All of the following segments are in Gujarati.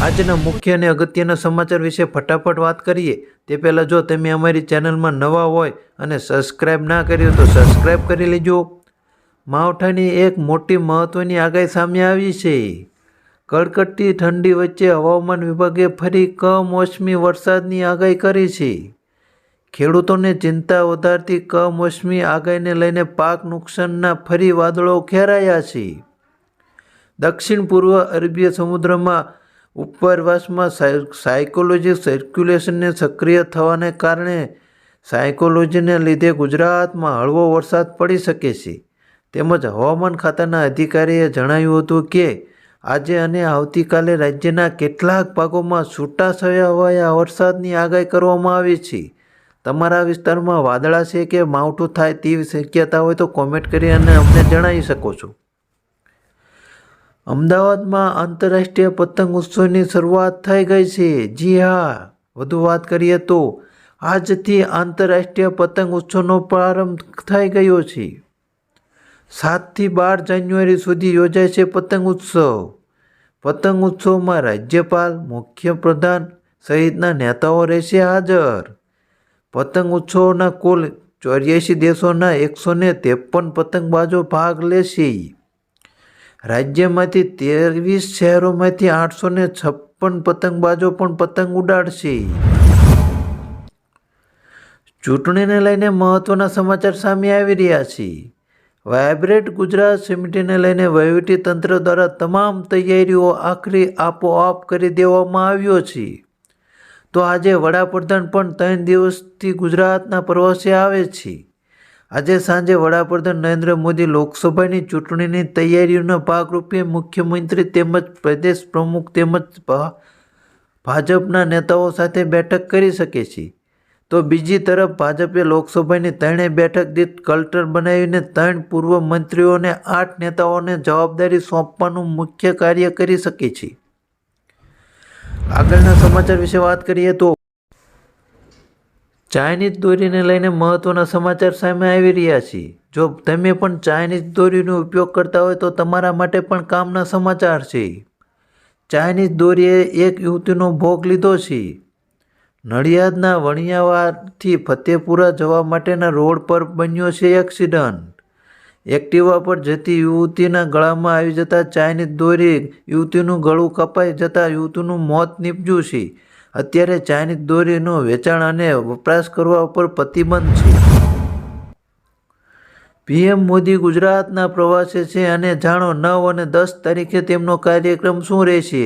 આજના મુખ્ય અને અગત્યના સમાચાર વિશે ફટાફટ વાત કરીએ તે પહેલાં જો તમે અમારી ચેનલમાં નવા હોય અને સબસ્ક્રાઈબ ના કર્યું તો સબસ્ક્રાઈબ કરી લેજો. માવઠાની એક મોટી મહત્ત્વની આગાહી સામે આવી છે. કડકડતી ઠંડી વચ્ચે હવામાન વિભાગે ફરી કમોસમી વરસાદની આગાહી કરી છે. ખેડૂતોને ચિંતા વધારતી કમોસમી આગાહીને લઈને પાક નુકસાનના ફરી વાદળો ઘેરાયા છે. દક્ષિણ પૂર્વ અરબી સમુદ્રમાં ઉપરવાસમાં સાયકોલોજી સર્ક્યુલેશનને સક્રિય થવાને કારણે સાયકોલોજીને લીધે ગુજરાતમાં હળવો વરસાદ પડી શકે છે. તેમજ હવામાન ખાતાના અધિકારીએ જણાવ્યું હતું કે આજે અને આવતીકાલે રાજ્યના કેટલાક ભાગોમાં છૂટાછવાયા વરસાદની આગાહી કરવામાં આવી છે. તમારા વિસ્તારમાં વાદળા છે કે માવઠું થાય તેવી શક્યતા હોય તો કોમેન્ટ કરી અને અમને જણાવી શકો છો. અમદાવાદમાં આંતરરાષ્ટ્રીય પતંગ ઉત્સવની શરૂઆત થઈ ગઈ છે. જી હા, વધુ વાત કરીએ તો આજથી આંતરરાષ્ટ્રીય પતંગ ઉત્સવનો પ્રારંભ થઈ ગયો છે. 7 થી 12 જાન્યુઆરી સુધી યોજાય છે પતંગ ઉત્સવ. પતંગ ઉત્સવમાં રાજ્યપાલ, મુખ્યપ્રધાન સહિતના નેતાઓ રહેશે હાજર. પતંગ ઉત્સવના કુલ 84 દેશોના 153 પતંગબાજો ભાગ લેશે. રાજ્યમાંથી 23 શહેરોમાંથી 856 પતંગબાજો પણ પતંગ ઉડાડશે. ચૂંટણીને લઈને મહત્વના સમાચાર સામે આવી રહ્યા છે. વાયબ્રન્ટ ગુજરાત સમિતિને લઈને વહીવટીતંત્ર દ્વારા તમામ તૈયારીઓ આખરી આપોઆપ કરી દેવામાં આવ્યો છે. તો આજે વડાપ્રધાન પણ 3 દિવસથી ગુજરાતના પ્રવાસે આવે છે. આજે સાંજે વડાપ્રધાન નરેન્દ્ર મોદી લોકસભાની ચૂંટણીની તૈયારીઓના ભાગરૂપે મુખ્યમંત્રી તેમજ પ્રદેશ પ્રમુખ તેમજ ભાજપના નેતાઓ સાથે બેઠક કરી શકે છે. તો બીજી તરફ ભાજપે લોકસભાની 3 બેઠક દીઠ ક્લસ્ટર બનાવીને 3 પૂર્વ મંત્રીઓને 8 નેતાઓને જવાબદારી સોંપવાનું મુખ્ય કાર્ય કરી શકે છે. આગળના સમાચાર વિશે વાત કરીએ તો ચાઇનીઝ દોરીને લઈને મહત્વના સમાચાર સામે આવી રહ્યા છે. જો તમે પણ ચાઇનીઝ દોરીનો ઉપયોગ કરતા હોય તો તમારા માટે પણ કામના સમાચાર છે. ચાઇનીઝ દોરીએ એક યુવતીનો ભોગ લીધો છે. નડિયાદના વણિયાવાડથી ફતેપુરા જવા માટેના રોડ પર બન્યો છે એક્સિડન્ટ. એક્ટિવા પર જતી યુવતીના ગળામાં આવી જતા ચાઇનીઝ દોરી યુવતીનું ગળું કપાઈ જતા યુવતીનું મોત નીપજ્યું છે. અત્યારે ચાઇનીઝ દોરીનું વેચાણ અને વપરાશ કરવા ઉપર પ્રતિબંધ છે. પીએમ મોદી ગુજરાતના પ્રવાસે છે અને જાણો 9 અને 10 તારીખે તેમનો કાર્યક્રમ શું રહેશે.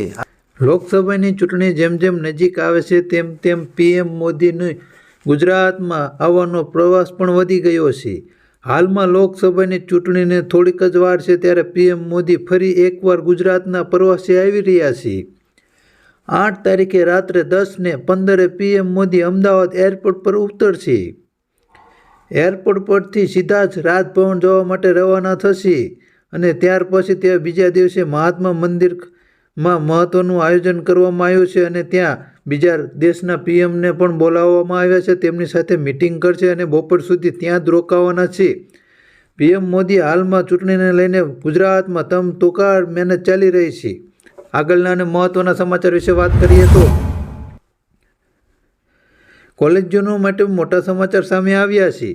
લોકસભાની ચૂંટણી જેમ જેમ નજીક આવે છે તેમ તેમ પીએમ મોદીનો ગુજરાતમાં આવવાનો પ્રવાસ પણ વધી ગયો છે. હાલમાં લોકસભાની ચૂંટણીને થોડીક જ વાર છે ત્યારે પીએમ મોદી ફરી એકવાર ગુજરાતના પ્રવાસે આવી રહ્યા છે. 8 તારીખે રાત્રે 10:15 પીએમ મોદી અમદાવાદ એરપોર્ટ પર ઉતરશે. એરપોર્ટ પરથી સીધા જ રાજભવન જવા માટે રવાના થશે અને ત્યાર પછી તે બીજા દિવસે મહાત્મા મંદિરમાં મહત્વનું આયોજન કરવામાં આવ્યું છે અને ત્યાં બીજા દેશના પીએમને પણ બોલાવવામાં આવ્યા છે. તેમની સાથે મિટિંગ કરશે અને બપોર સુધી ત્યાં જ રોકાવાના છે. પીએમ મોદી હાલમાં ચૂંટણીને લઈને ગુજરાતમાં તમતોકાર મહેનત ચાલી રહી છે. આગળના અને મહત્વના સમાચાર વિશે વાત કરીએ તો કોલેજોનો માટે મોટા સમાચાર સામે આવ્યા છે.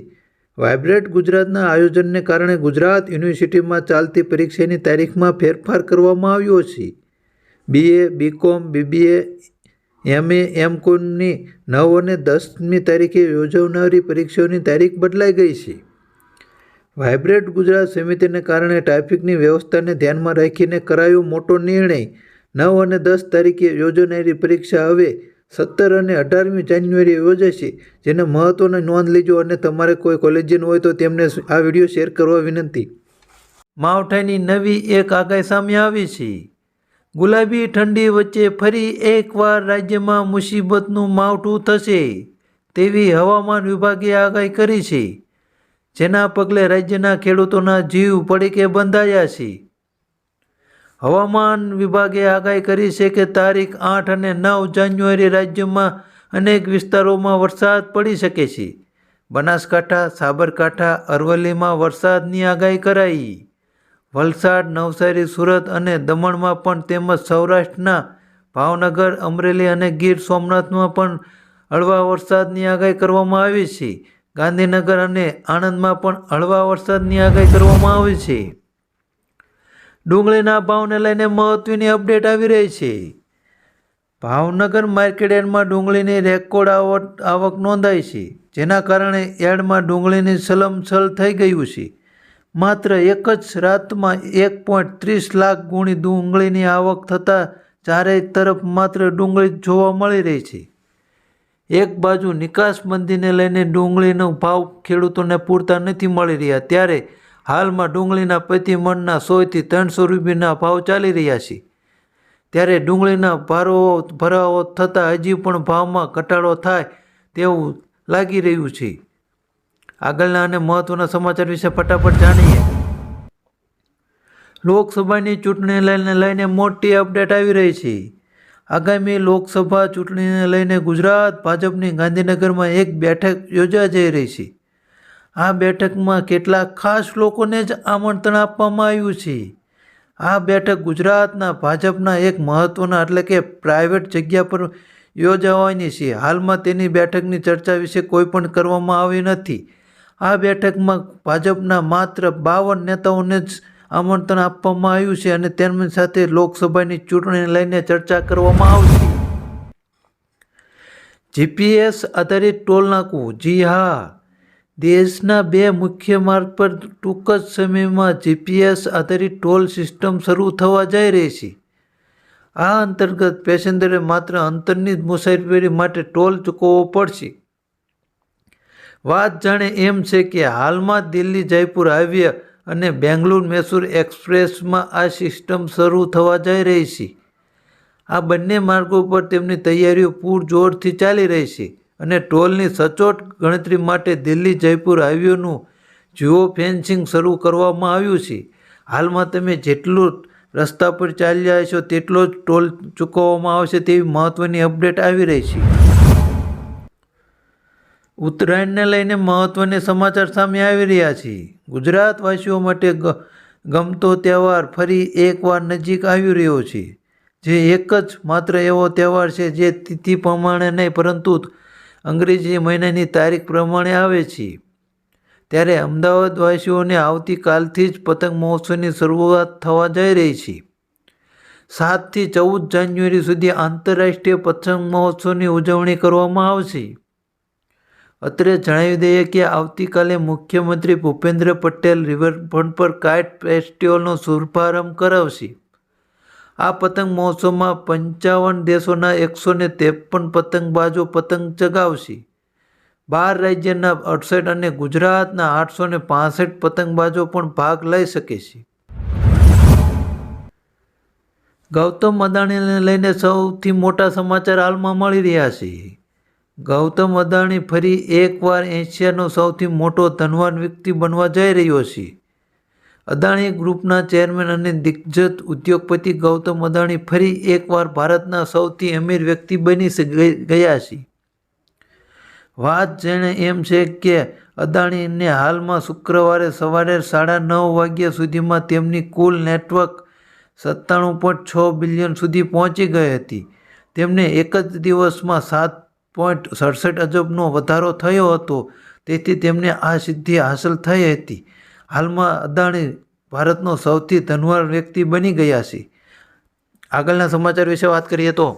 વાયબ્રન્ટ ગુજરાતના આયોજનને કારણે ગુજરાત યુનિવર્સિટીમાં ચાલતી પરીક્ષાની તારીખમાં ફેરફાર કરવામાં આવ્યો છે. બીએ, બીકોમ, બીબીએ, એમએ, એમકોમની 9 અને 10મી તારીખે યોજાનારી પરીક્ષાઓની તારીખ બદલાઈ ગઈ છે. વાયબ્રન્ટ ગુજરાત સમિતિને કારણે ટ્રાફિકની વ્યવસ્થાને ધ્યાનમાં રાખીને કરાયો મોટો નિર્ણય. 9 અને 10 તારીખે યોજાનારી પરીક્ષા હવે 17 અને 18મી જાન્યુઆરીએ યોજાશે. જેને મહત્વની નોંધ લેજો અને તમારે કોઈ કોલેજિયન હોય તો તેમને આ વિડીયો શેર કરવા વિનંતી. માવઠાની નવી એક આગાહી સામે આવી છે. ગુલાબી ઠંડી વચ્ચે ફરી એકવાર રાજ્યમાં મુસીબતનું માવઠું થશે તેવી હવામાન વિભાગે આગાહી કરી છે. જેના પગલે રાજ્યના ખેડૂતોના જીવ પડીકે બંધાયા છે. હવામાન વિભાગે આગાહી કરી છે કે તારીખ 8 અને 9 જાન્યુઆરી રાજ્યમાં અનેક વિસ્તારોમાં વરસાદ પડી શકે છે. બનાસકાંઠા, સાબરકાંઠા, અરવલ્લીમાં વરસાદની આગાહી કરાઈ. વલસાડ, નવસારી, સુરત અને દમણમાં પણ તેમજ સૌરાષ્ટ્રના ભાવનગર, અમરેલી અને ગીર સોમનાથમાં પણ હળવા વરસાદની આગાહી કરવામાં આવી છે. ગાંધીનગર અને આણંદમાં પણ હળવા વરસાદની આગાહી કરવામાં આવી છે. ડુંગળીના ભાવને લઈને મહત્વની અપડેટ આવી રહી છે. ભાવનગર માર્કેટયાર્ડમાં ડુંગળીની રેકોર્ડ આવક નોંધાઈ છે, જેના કારણે યાર્ડમાં ડુંગળીની છલમછલ થઈ ગયું છે. માત્ર એક જ રાતમાં 1.30 લાખ ગુણી ડુંગળીની આવક થતાં ચારેય તરફ માત્ર ડુંગળી જ જોવા મળી રહી છે. એક બાજુ નિકાસ મંદીને લઈને ડુંગળીનો ભાવ ખેડૂતોને પૂરતા નથી મળી રહ્યા, ત્યારે હાલમાં ડુંગળીના પ્રતિ મણના 100 થી 300 રૂપિયાના ભાવ ચાલી રહ્યા છે. ત્યારે ડુંગળીના ભરાવો થતાં હજી પણ ભાવમાં ઘટાડો થાય તેવું લાગી રહ્યું છે. આગળના અને મહત્વના સમાચાર વિશે ફટાફટ જાણીએ. લોકસભાની ચૂંટણીને લઈને મોટી અપડેટ આવી રહી છે. આગામી લોકસભા ચૂંટણીને લઈને ગુજરાત ભાજપની ગાંધીનગરમાં એક બેઠક યોજાઈ જઈ રહી છે. આ બેઠકમાં કેટલાક ખાસ લોકોને જ આમંત્રણ આપવામાં આવ્યું છે. આ બેઠક ગુજરાતના ભાજપના એક મહત્વના એટલે કે પ્રાઇવેટ જગ્યા પર યોજાવાની છે. હાલમાં તેની બેઠકની ચર્ચા વિશે કોઈ પણ કરવામાં આવી નથી. આ બેઠકમાં ભાજપના માત્ર 52 નેતાઓને જ આમંત્રણ આપવામાં આવ્યું છે અને તેમની સાથે લોકસભાની ચૂંટણીને લઈને ચર્ચા કરવામાં આવશે. જીપીએસ આધારિત ટોલ નાકું. જી હા, દેશના 2 મુખ્ય માર્ગ પર ટૂંક જ સમયમાં જીપીએસ આધારિત ટોલ સિસ્ટમ શરૂ થવા જઈ રહી છે. આ અંતર્ગત પેસેન્જરે માત્ર અંતરની મુસાફરી માટે ટોલ ચૂકવવો પડશે. વાત જાણે એમ છે કે હાલમાં દિલ્હી જયપુર હાઈવે અને બેંગલુરુ મૈસૂર એક્સપ્રેસમાં આ સિસ્ટમ શરૂ થવા જઈ રહી છે. આ બંને માર્ગો પર તેમની તૈયારીઓ પૂરજોરથી ચાલી રહી છે અને ટોલની સચોટ ગણતરી માટે દિલ્હી જયપુર હાઈવેનું જીઓ ફેન્સિંગ શરૂ કરવામાં આવ્યું છે. હાલમાં તમે જેટલું રસ્તા પર ચાલ્યા છો તેટલો જ ટોલ ચૂકવવામાં આવશે તેવી મહત્વની અપડેટ આવી રહી છે. ઉત્તરાયણને લઈને મહત્વના સમાચાર સામે આવી રહ્યા છે. ગુજરાતવાસીઓ માટે ગમતો તહેવાર ફરી એકવાર નજીક આવી રહ્યો છે, જે એક જ માત્ર એવો તહેવાર છે જે તિથિ પ્રમાણે નહીં પરંતુ અંગ્રેજી મહિનાની તારીખ પ્રમાણે આવે છે. ત્યારે અમદાવાદવાસીઓને આવતીકાલથી જ પતંગ મહોત્સવની શરૂઆત થવા જઈ રહી છે. 7 થી 14 જાન્યુઆરી સુધી આંતરરાષ્ટ્રીય પતંગ મહોત્સવની ઉજવણી કરવામાં આવશે. અત્રે જણાવી દઈએ કે આવતીકાલે મુખ્યમંત્રી ભૂપેન્દ્ર પટેલ રિવરફ્રન્ટ પર કાઇટ ફેસ્ટિવલનો શુભારંભ કરાવશે. આ પતંગ મહોત્સવમાં 55 દેશોના 153 પતંગબાજો પતંગ ચગાવશે. 12 રાજ્યના 68 અને ગુજરાતના 865 પતંગબાજો પણ ભાગ લઈ શકે છે. ગૌતમ અદાણીને લઈને સૌથી મોટા સમાચાર હાલમાં મળી રહ્યા છે. ગૌતમ અદાણી ફરી એકવાર એશિયાનો સૌથી મોટો ધનવાન વ્યક્તિ બનવા જઈ રહ્યો છે. અદાણી ગ્રુપના ચેરમેન અને દિગ્ગજ ઉદ્યોગપતિ ગૌતમ અદાણી ફરી એકવાર ભારતના સૌથી અમીર વ્યક્તિ બની ગયા છે. વાત જાણે એમ છે કે અદાણીને હાલમાં શુક્રવારે સવારે 9:30 વાગ્યા સુધીમાં તેમની કુલ નેટવર્ક 97.6 બિલિયન સુધી પહોંચી ગઈ હતી. તેમને એક જ દિવસમાં 7.67 અજબનો વધારો થયો હતો, તેથી તેમને આ સિદ્ધિ હાંસલ થઈ હતી. હાલમાં અદાણી ભારતનો સૌથી ધનવાન વ્યક્તિ બની ગયા છે. આગળના સમાચાર વિશે વાત કરીએ તો